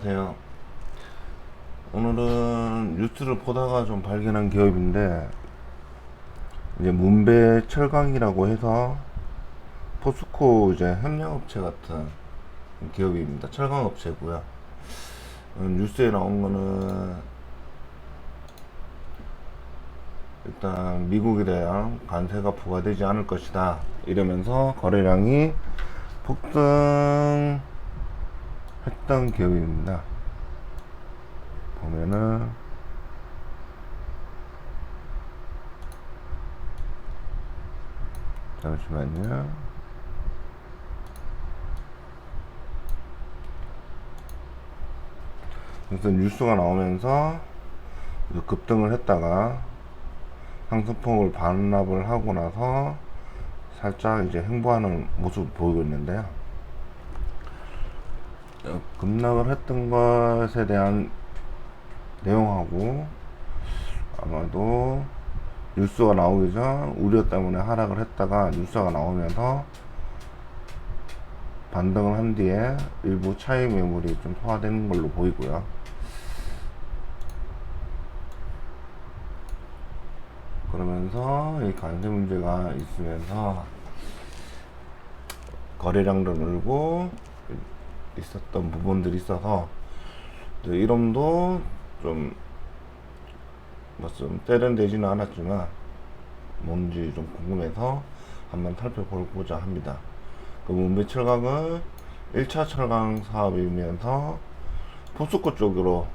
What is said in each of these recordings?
안녕하세요. 오늘은 뉴스를 보다가 좀 발견한 기업인데, 이제 문배 철강이라고 해서 포스코 이제 협력업체 같은 기업입니다. 철강업체고요. 뉴스에 나온 거는 일단 미국에 대한 관세가 부과되지 않을 것이다 이러면서 거래량이 폭등했던 기업입니다. 보면은 잠시만요. 그래서 뉴스가 나오면서 급등을 했다가 상승폭을 반납을 하고 나서 살짝 이제 횡보하는 모습을 보이고 있는데요. 급락을 했던 것에 대한 내용하고 아마도 뉴스가 나오기 전 우려 때문에 하락을 했다가 뉴스가 나오면서 반등을 한 뒤에 일부 차익 매물이 좀 소화되는 걸로 보이고요. 그러면서 이 관세 문제가 있으면서 거래량도 늘고 있었던 부분들이 있어서 이름도 좀 세련되지는 않았지만 뭔지 좀 궁금해서 한번 살펴보고자 합니다. 그 문배 철강은 1차 철강 사업이면서 포스코 쪽으로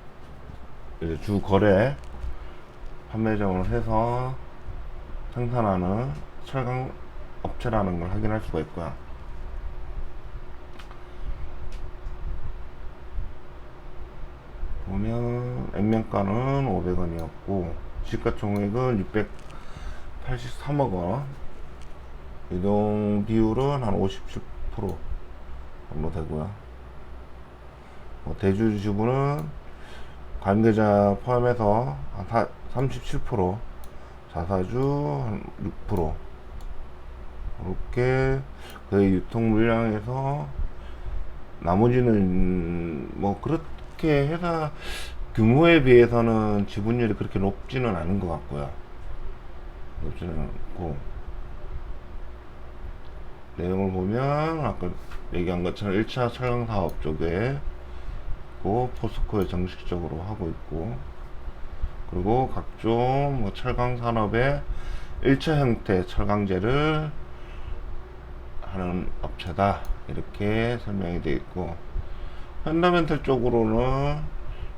이제 주 거래 판매점을 해서 생산하는 철강 업체라는 걸 확인할 수가 있고요. 보면 액면가는 500원이었고 시가총액은 683억 원, 이동 비율은 한 57% 정도 되고요. 대주 지분은 관계자 포함해서 한 37%, 자사주 한 6%, 이렇게 거의 유통 물량에서 나머지는 뭐 그렇게 회사 규모에 비해서는 지분율이 그렇게 높지는 않은 것 같고요. 높지는 않고, 내용을 보면 아까 얘기한 것처럼 1차 철강 사업 쪽에 포스코에 정식적으로 하고 있고, 그리고 각종 뭐 철강 산업의 1차 형태 철강제를 하는 업체다 이렇게 설명이 되어 있고, 펀더멘털 쪽으로는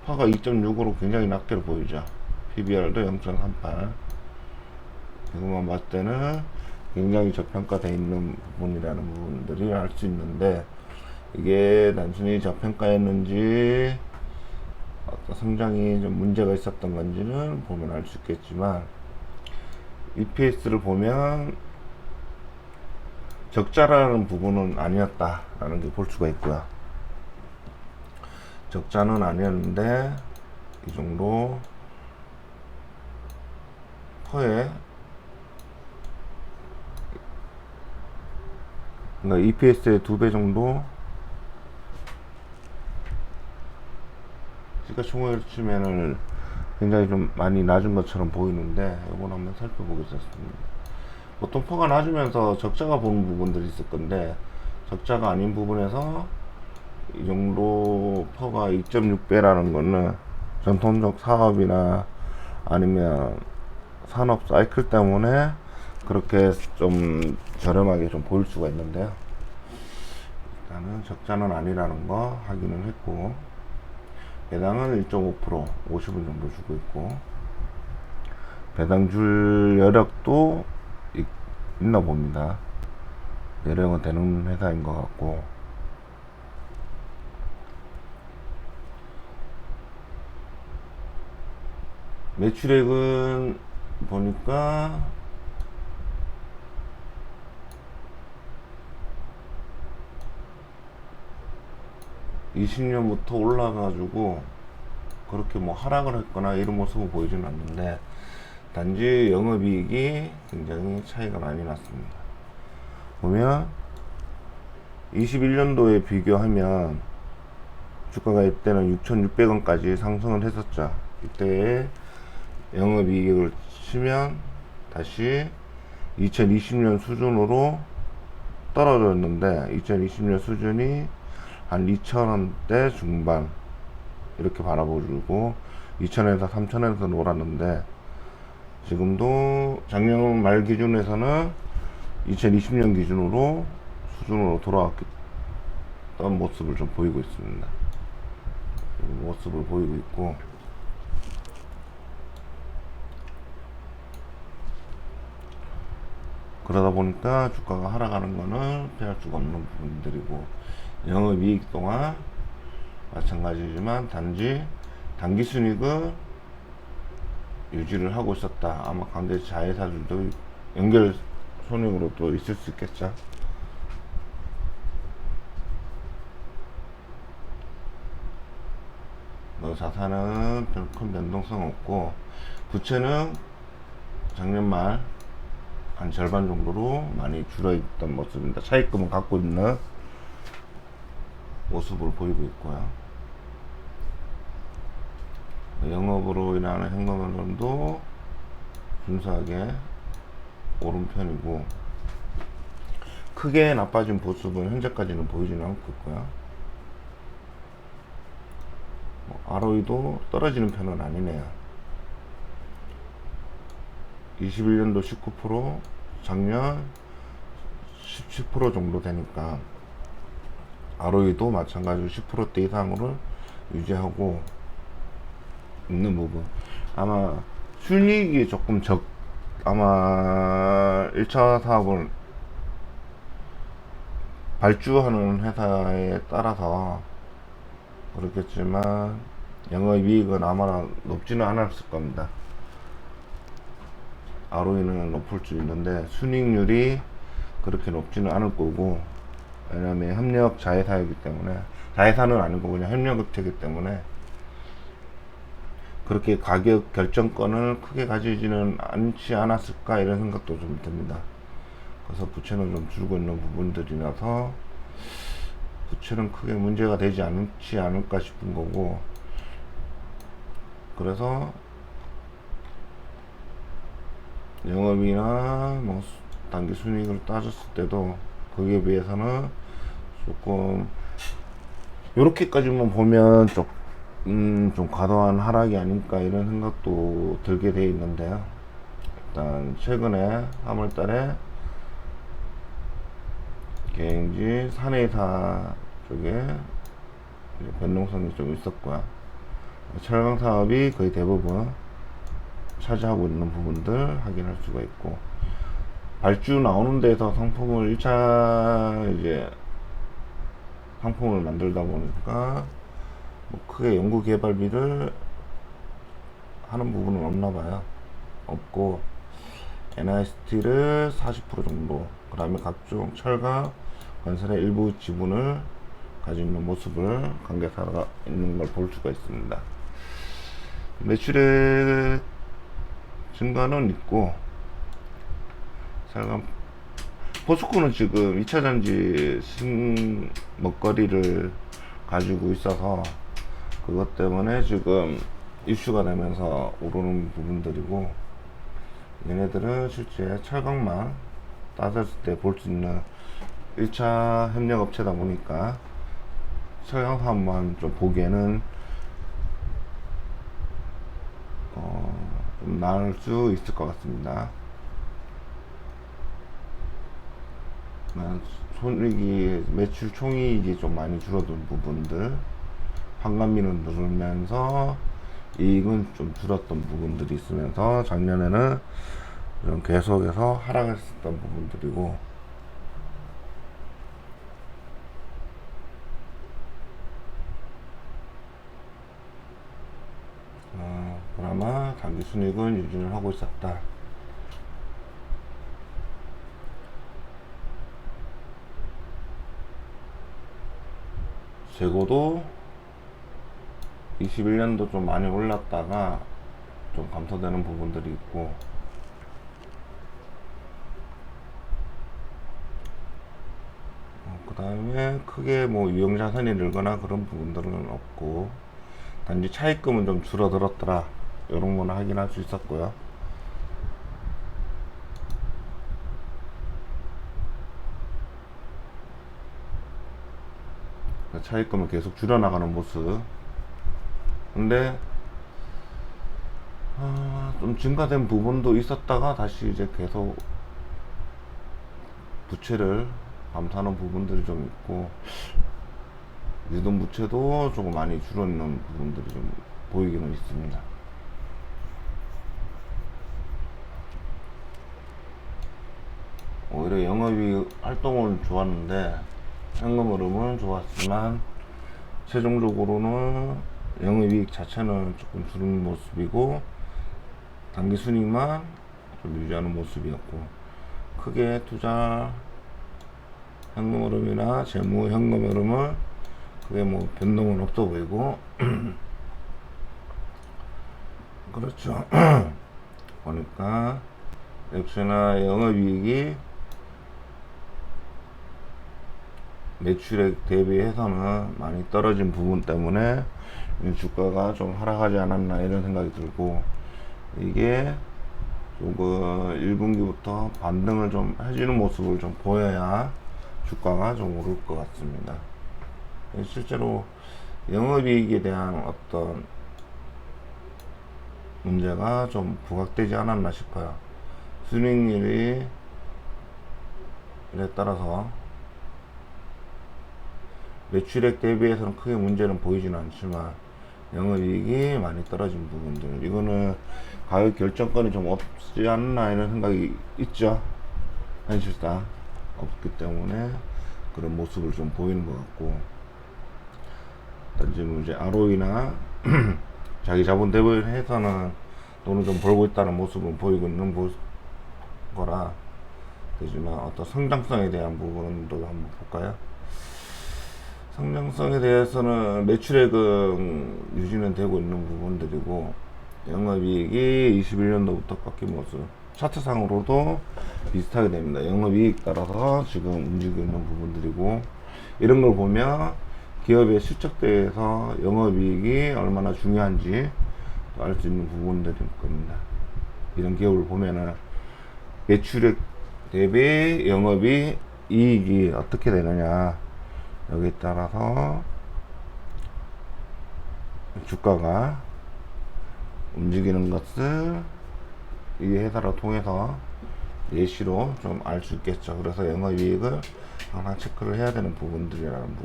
파가 2.6으로 굉장히 낮게 보이죠. PBR도 0.38. 이것만 봤을 때는 굉장히 저평가되어 있는 부분이라는 부분들이 알 수 있는데, 이게 단순히 저평가였는지 어떤 성장이 좀 문제가 있었던 건지는 보면 알 수 있겠지만, EPS를 보면 적자라는 부분은 아니었다라는 게 볼 수가 있고요. 적자는 아니었는데 이 정도 퍼에, 그러니까 EPS의 2배 정도, 시가총액을 치면은 굉장히 좀 많이 낮은 것처럼 보이는데, 이건 한번 살펴보겠습니다. 보통 퍼가 낮으면서 적자가 보는 부분들이 있을 건데, 적자가 아닌 부분에서 이 정도 퍼가 2.6배라는 거는 전통적 사업이나 아니면 산업 사이클 때문에 그렇게 좀 저렴하게 좀 보일 수가 있는데요. 일단은 적자는 아니라는 거 확인을 했고, 배당은 1.5% 50원 정도 주고 있고, 배당 줄 여력도 있나 봅니다. 여력은 되는 회사인 것 같고, 매출액은 보니까 20년부터 올라가지고 그렇게 뭐 하락을 했거나 이런 모습을 보이지는 않는데, 단지 영업이익이 굉장히 차이가 많이 났습니다. 보면 21년도에 비교하면 주가가 이때는 6,600원까지 상승을 했었죠. 이때 영업이익을 치면 다시 2020년 수준으로 떨어졌는데 2020년 수준이 한 2,000원대 중반 이렇게 바라보고 2,000원에서 3,000원에서 놀았는데 지금도 작년 말 기준에서는 2020년 기준으로 수준으로 돌아왔던 모습을 좀 보이고 있습니다. 모습을 보이고 있고, 그러다 보니까 주가가 하락하는 거는 피할 수가 없는 부분들이고, 영업이익 동안 마찬가지지만 단지 당기순이익을 유지를 하고 있었다. 아마 관계 자회사들도 연결 손익으로 또 있을 수 있겠죠. 자산은 별 큰 변동성 없고, 부채는 작년 말 한 절반 정도로 많이 줄어있던 모습입니다. 차입금은 갖고 있는 모습을 보이고 있고요. 영업으로 인하는 현금흐름도 순수하게 오른 편이고, 크게 나빠진 모습은 현재까지는 보이지는 않고 있고요. ROE도 떨어지는 편은 아니네요. 21년도 19%, 작년 17% 정도 되니까 ROE도 마찬가지로 10%대 이상으로 유지하고 있는 부분. 아마 순이익이 조금 아마 1차 사업을 발주하는 회사에 따라서 그렇겠지만 영업이익은 아마 높지는 않았을 겁니다. ROE는 높을 수 있는데 순이익률이 그렇게 높지는 않을 거고, 왜냐면 협력 자회사이기 때문에, 자회사는 아니고 그냥 협력업체이기 때문에 그렇게 가격 결정권을 크게 가지지는 않지 않았을까 이런 생각도 좀 듭니다. 그래서 부채는 좀 줄고 있는 부분들이라서 부채는 크게 문제가 되지 않지 않을까 싶은 거고, 그래서 영업이나 뭐 단기 순이익을 따졌을 때도 거기에 비해서는 조금 요렇게까지만 보면 좀 과도한 하락이 아닐까 이런 생각도 들게 돼 있는데요. 일단 최근에 3월달에 개인지 사내사 쪽에 변동성이 좀 있었고요. 철강 사업이 거의 대부분 차지하고 있는 부분들 확인할 수가 있고, 발주 나오는 데서 상품을 1차 이제 상품을 만들다 보니까 뭐 크게 연구 개발비를 하는 부분은 없나 봐요. 없고 NIST를 40% 정도, 그 다음에 각종 철강 건설의 일부 지분을 가지고 있는 모습을 관계사가 있는 걸 볼 수가 있습니다. 매출의 증가는 있고, 철강 포스코는 지금 2차전지 먹거리를 가지고 있어서 그것 때문에 지금 이슈가 되면서 오르는 부분들이고, 얘네들은 실제 철강만 따졌을 때 볼 수 있는 1차 협력업체다 보니까 철강 사업만 좀 보기에는 좀 나을 수 있을 것 같습니다. 손익이, 매출 총이익이 좀 많이 줄어든 부분들, 판관비는 늘으면서 이익은 좀 줄었던 부분들이 있으면서 작년에는 좀 계속해서 하락했었던 부분들이고, 그나마 단기 순이익은 유지를 하고 있었다. 재고도 21년도 좀 많이 올랐다가 좀 감소되는 부분들이 있고, 그 다음에 크게 뭐 유형자산이 늘거나 그런 부분들은 없고, 단지 차입금은 좀 줄어들었더라, 이런 거는 확인할 수 있었고요. 차입금을 계속 줄여나가는 모습. 근데 좀 증가된 부분도 있었다가 다시 이제 계속 부채를 감사하는 부분들이 좀 있고, 유동부채도 조금 많이 줄어있는 부분들이 좀 보이기는 있습니다. 오히려 영업이익 활동은 좋았는데 현금 흐름은 좋았지만 최종적으로는 영업이익 자체는 조금 줄은 모습이고 단기 순이익만 좀 유지하는 모습이었고, 크게 투자 현금 흐름이나 재무 현금 흐름은 크게 뭐 변동은 없어 보이고 그렇죠. 보니까 역시나 영업이익이 매출액 대비해서는 많이 떨어진 부분 때문에 주가가 좀 하락하지 않았나 이런 생각이 들고, 이게 조금 1분기부터 반등을 좀 해주는 모습을 좀 보여야 주가가 좀 오를 것 같습니다. 실제로 영업이익에 대한 어떤 문제가 좀 부각되지 않았나 싶어요. 순이익률에 따라서 매출액 대비해서는 크게 문제는 보이지는 않지만 영업이익이 많이 떨어진 부분들, 이거는 가격 결정권이 좀 없지 않나 이런 생각이 있죠. 현실상 없기 때문에 그런 모습을 좀 보이는 것 같고, 단지 뭐 이제 ROE나 자기 자본 대비해서는 돈을 좀 벌고 있다는 모습은 보이고 있는 거라 되지만, 어떤 성장성에 대한 부분도 한번 볼까요? 성장성에 대해서는 매출액은 유지는 되고 있는 부분들이고, 영업이익이 21년도부터 꺾인 모습, 차트상으로도 비슷하게 됩니다. 영업이익 따라서 지금 움직이고 있는 부분들이고, 이런 걸 보면 기업의 실적대에서 영업이익이 얼마나 중요한지 알 수 있는 부분들일 겁니다. 이런 기업을 보면은 매출액 대비 영업이 이익이 어떻게 되느냐, 여기에 따라서 주가가 움직이는 것을 이 회사를 통해서 예시로 좀 알 수 있겠죠. 그래서 영업이익을 항상 체크를 해야 되는 부분들이라는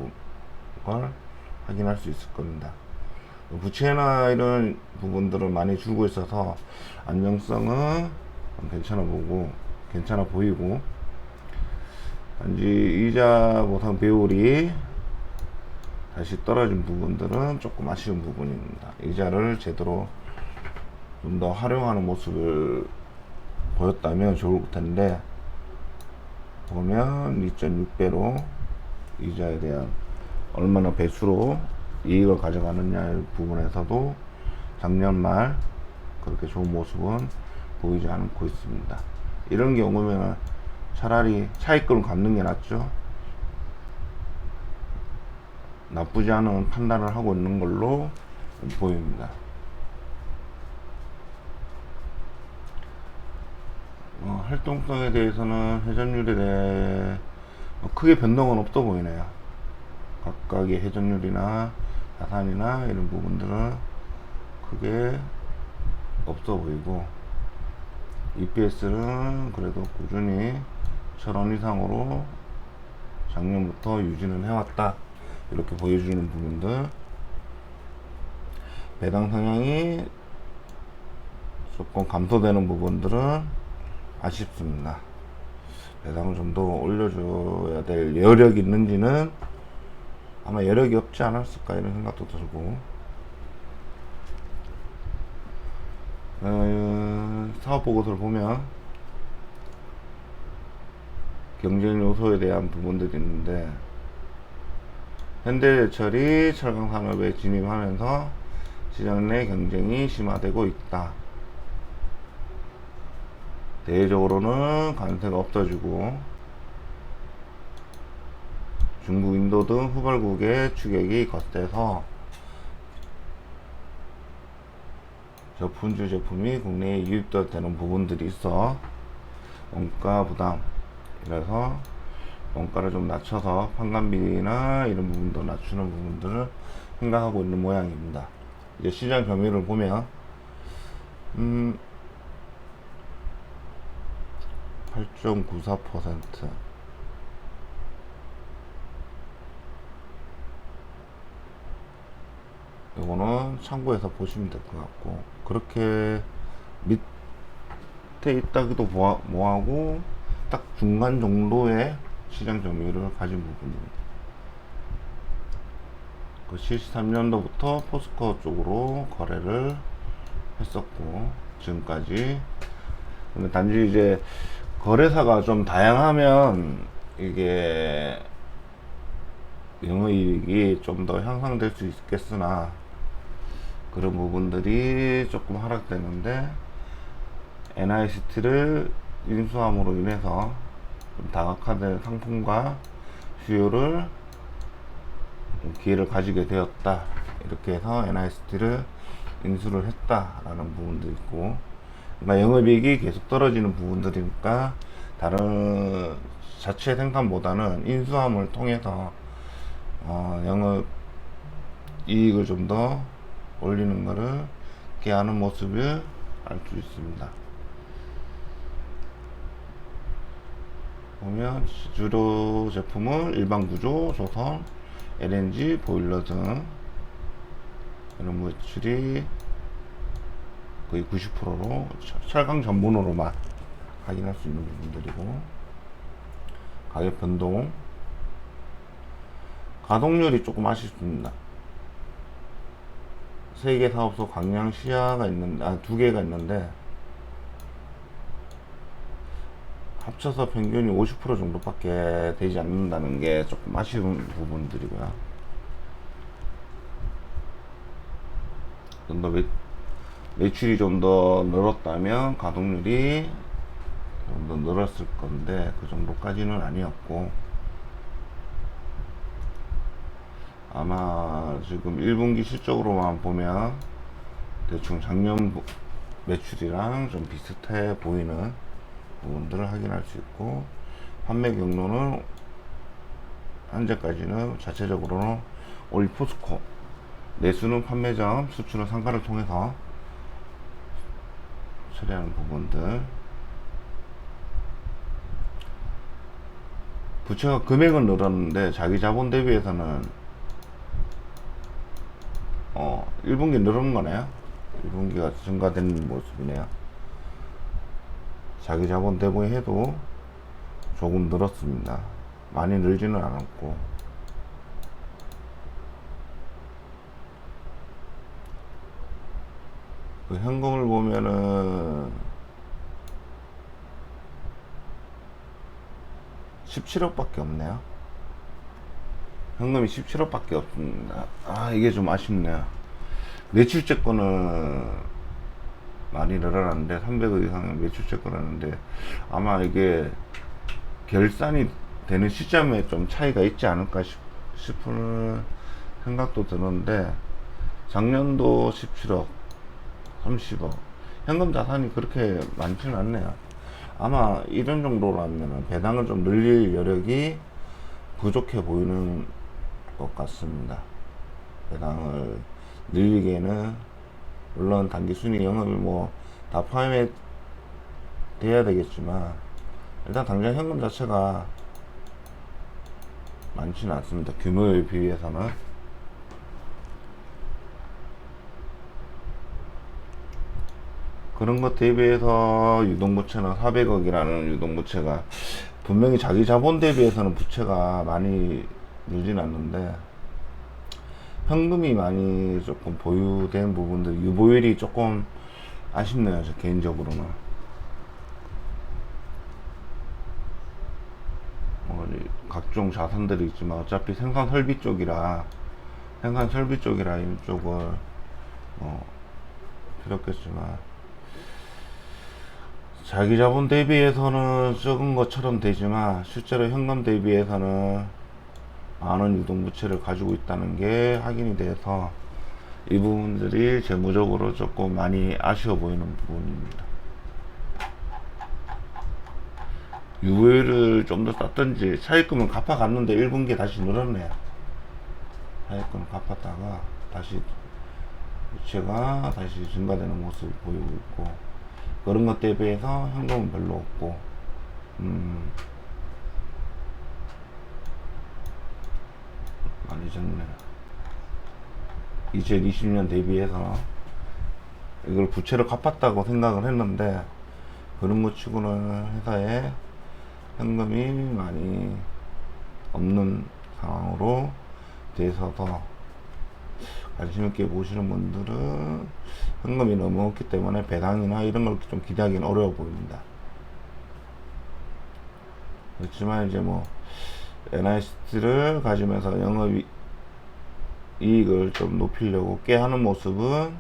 걸 확인할 수 있을 겁니다. 부채나 이런 부분들은 많이 줄고 있어서 안정성은 괜찮아 보이고, 단지 이자 보상 비율이 다시 떨어진 부분들은 조금 아쉬운 부분입니다. 이자를 제대로 좀 더 활용하는 모습을 보였다면 좋을 텐데, 보면 2.6배로 이자에 대한 얼마나 배수로 이익을 가져가느냐의 부분에서도 작년 말 그렇게 좋은 모습은 보이지 않고 있습니다. 이런 경우면 차라리 차익금을 갚는 게 낫죠. 나쁘지 않은 판단을 하고 있는 걸로 보입니다. 활동성에 대해서는 회전율에 대해 크게 변동은 없어 보이네요. 각각의 회전율이나 자산이나 이런 부분들은 크게 없어 보이고, EPS는 그래도 꾸준히 1,000원 이상으로 작년부터 유지는 해왔다, 이렇게 보여주는 부분들. 배당 성향이 조금 감소되는 부분들은 아쉽습니다. 배당을 좀 더 올려줘야 될 여력이 있는지는 아마 여력이 없지 않았을까 이런 생각도 들고, 사업 보고서를 보면 경쟁 요소에 대한 부분들이 있는데, 현대제철이 철강 산업에 진입하면서 시장 내 경쟁이 심화되고 있다. 대외적으로는 관세가 없어지고 중국, 인도 등 후발국의 추격이 거세서 저품질 제품이 국내에 유입되는 부분들이 있어 원가 부담, 이래서 원가를 좀 낮춰서 판관비나 이런 부분도 낮추는 부분들을 생각하고 있는 모양입니다. 이제 시장 점유율을 보면 8.94%. 이거는 참고해서 보시면 될 것 같고, 그렇게 밑에 있다기도 뭐하고 딱 중간 정도의 시장 점유율을 가진 부분입니다. 그 73년도부터 포스코 쪽으로 거래를 했었고 지금까지. 근데 단지 이제 거래사가 좀 다양하면 이게 영업이익이 좀 더 향상될 수 있겠으나 그런 부분들이 조금 하락되는데, NICT를 인수함으로 인해서 좀 다각화된 상품과 수요를 기회를 가지게 되었다, 이렇게 해서 NICT를 인수를 했다라는 부분도 있고, 그러니까 영업이익이 계속 떨어지는 부분들이니까 다른 자체 생산보다는 인수함을 통해서 영업이익을 좀 더 올리는 것을 이렇게 하는 모습을 알 수 있습니다. 보면 주로 제품은 일반 구조, 조선, LNG, 보일러 등 이런 매출이 거의 90%로 철강 전문으로만 확인할 수 있는 부분들이고, 가격 변동, 가동률이 조금 아쉽습니다. 3개 사업소 광양 시야가 있는데, 2개가 있는데 합쳐서 평균이 50% 정도밖에 되지 않는다는 게 조금 아쉬운 부분들이고요. 좀 더 매출이 좀 더 늘었다면 가동률이 좀 더 늘었을 건데 그 정도까지는 아니었고, 아마 지금 1분기 실적으로만 보면 대충 작년 매출이랑 좀 비슷해 보이는 부분들을 확인할 수 있고, 판매 경로는 현재까지는 자체적으로는 올포스코, 내수는 판매점, 수출은 상가를 통해서 처리하는 부분들. 부채가 금액은 늘었는데 자기 자본 대비해서는 1분기 늘은 거네요. 1분기가 증가된 모습이네요. 자기 자본 대비해도 조금 늘었습니다. 많이 늘지는 않았고, 그 현금을 보면은 17억밖에 없네요. 현금이 17억밖에 없습니다. 이게 좀 아쉽네요. 매출채권은 많이 늘어났는데 300억 이상의 매출채권이었는데, 아마 이게 결산이 되는 시점에 좀 차이가 있지 않을까 싶은 생각도 드는데, 작년도 17억, 30억, 현금 자산이 그렇게 많지는 않네요. 아마 이런 정도라면 배당을 좀 늘릴 여력이 부족해 보이는 것 같습니다. 배당을 늘리기에는 물론 단기 순위 영업이 뭐 다 포함이 돼야 되겠지만, 일단 당장 현금 자체가 많지는 않습니다. 규모에 비해서는. 그런 것 대비해서 유동부채는 400억이라는 유동부채가 분명히 자기 자본 대비해서는 부채가 많이 늘진 않는데, 현금이 많이 조금 보유된 부분들, 유보율이 조금 아쉽네요, 저 개인적으로는. 각종 자산들이 있지만 어차피 생산 설비 쪽이라 이쪽을 필요 없겠지만, 자기 자본 대비해서는 적은 것처럼 되지만 실제로 현금 대비해서는 많은 유동부채를 가지고 있다는 게 확인이 돼서 이 부분들이 재무적으로 조금 많이 아쉬워 보이는 부분입니다. 유예를 좀 더 땄든지 차입금은 갚아갔는데 1분기에 다시 늘었네요. 차입금 갚았다가 다시 부채가 다시 증가되는 모습을 보이고 있고, 그런 것 대비해서 현금은 별로 없고, 많이 적네요. 2020년 대비해서 이걸 부채를 갚았다고 생각을 했는데, 그런 것 치고는 회사에 현금이 많이 없는 상황으로 돼서 더 관심 있게 보시는 분들은 현금이 너무 없기 때문에 배당이나 이런 걸 좀 기대하기는 어려워 보입니다. 그렇지만 이제 뭐 NIST를 가지면서 영업이익을 좀 높이려고 깨하는 모습은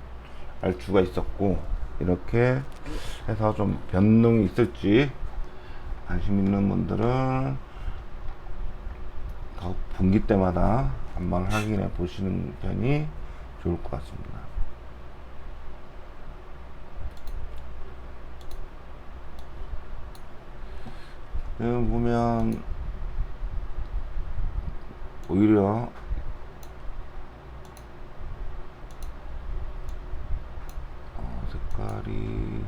알 수가 있었고, 이렇게 해서 좀 변동이 있을지 관심 있는 분들은 더 분기 때마다 한번 확인해 보시는 편이 좋을 것 같습니다. 여기 보면 오히려 색깔이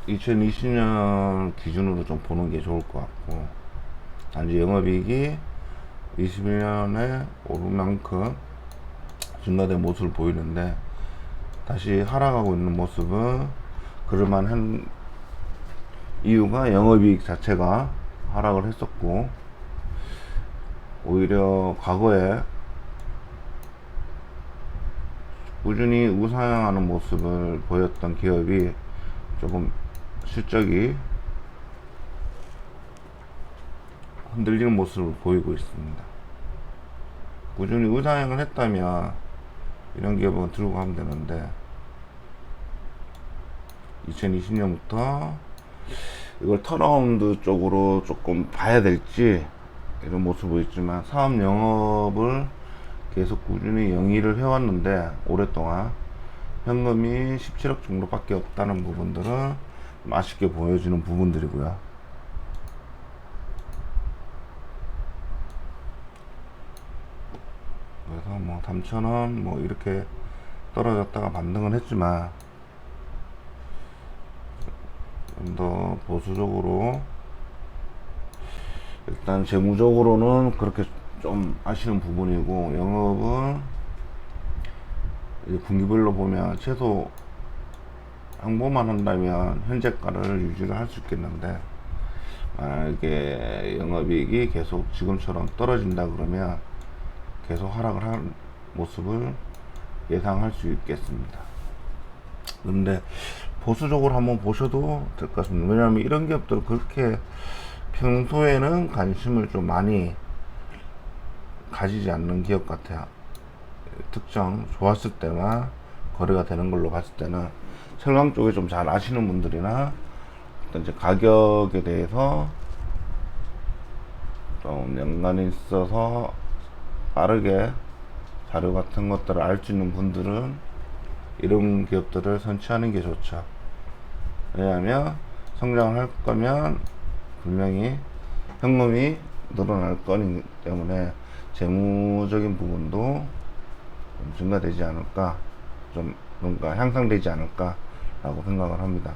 (2020년) 기준으로 좀 보는 게 좋을 것 같고, 단지 영업이익이 21년에 오른 만큼 증가된 모습을 보이는데, 다시 하락하고 있는 모습은 그럴만한 이유가 영업이익 자체가 하락을 했었고, 오히려 과거에 꾸준히 우상향하는 모습을 보였던 기업이 조금 실적이 흔들리는 모습을 보이고 있습니다. 꾸준히 우상향을 했다면 이런 기업은 들고 가면 되는데, 2020년부터 이걸 턴어라운드 쪽으로 조금 봐야 될지 이런 모습이 있지만, 사업 영업을 계속 꾸준히 영위를 해왔는데 오랫동안 현금이 17억 정도밖에 없다는 부분들은 아쉽게 보여지는 부분들이고요. 그래서 뭐 3,000원 뭐 이렇게 떨어졌다가 반등을 했지만, 좀 더 보수적으로 일단 재무적으로는 그렇게 좀 아쉬운 부분이고, 영업은 분기별로 보면 최소 항보만 한다면 현재가를 유지를 할 수 있겠는데, 만약에 영업이익이 계속 지금처럼 떨어진다 그러면 계속 하락을 한 모습을 예상할 수 있겠습니다. 근데 보수적으로 한번 보셔도 될 것 같습니다. 왜냐하면 이런 기업들 그렇게 평소에는 관심을 좀 많이 가지지 않는 기업 같아요. 특정 좋았을 때만 거래가 되는 걸로 봤을 때는 철강 쪽에 좀 잘 아시는 분들이나 이제 가격에 대해서 좀 연관이 있어서 빠르게 자료 같은 것들을 알 수 있는 분들은 이런 기업들을 선취하는 게 좋죠. 왜냐하면 성장을 할 거면 분명히 현금이 늘어날 거기 때문에 재무적인 부분도 좀 증가되지 않을까, 좀 뭔가 향상되지 않을까 라고 생각을 합니다.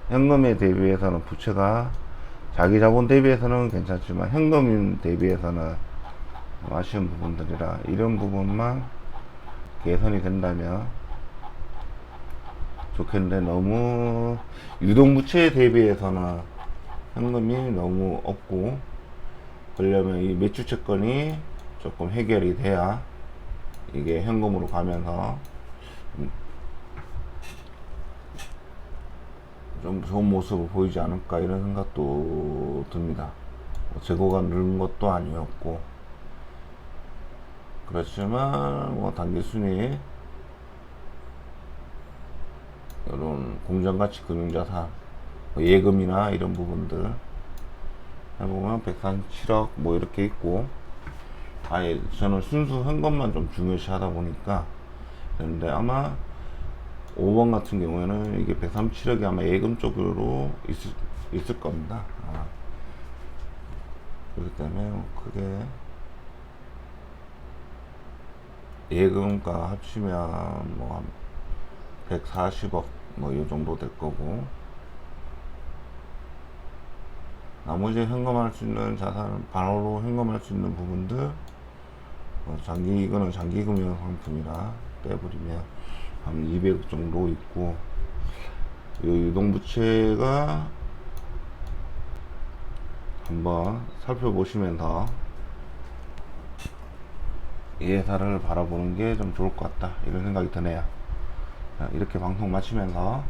현금에 대비해서는 부채가 자기 자본 대비해서는 괜찮지만 현금 대비해서는 아쉬운 부분들이라, 이런 부분만 개선이 된다면 좋겠는데, 너무 유동부채에 대비해서는 현금이 너무 없고, 그러려면 이 매출채권이 조금 해결이 돼야 이게 현금으로 가면서 좀 좋은 모습을 보이지 않을까, 이런 생각도 듭니다. 재고가 늘은 것도 아니었고, 그렇지만 뭐 단기순이 이런 공정가치 금융자산 뭐 예금이나 이런 부분들 해보면 137억 뭐 이렇게 있고, 아예 저는 순수 현금만 좀 중요시 하다 보니까. 그런데 아마 5번 같은 경우에는 이게 137억이 아마 예금 쪽으로 있을 겁니다. 그렇기 때문에 그게 예금과 합치면 뭐 한 140억 뭐 이 정도 될 거고, 나머지 현금할 수 있는 자산, 바로 현금할 수 있는 부분들, 이거는 장기금융 상품이라 빼버리면 한 200억 정도 있고, 이 유동부채가 한번 살펴보시면서 이 회사를 바라보는 게 좀 좋을 것 같다, 이런 생각이 드네요. 자, 이렇게 방송 마치면서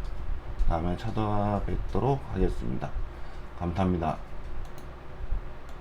다음에 찾아뵙도록 하겠습니다. 감사합니다.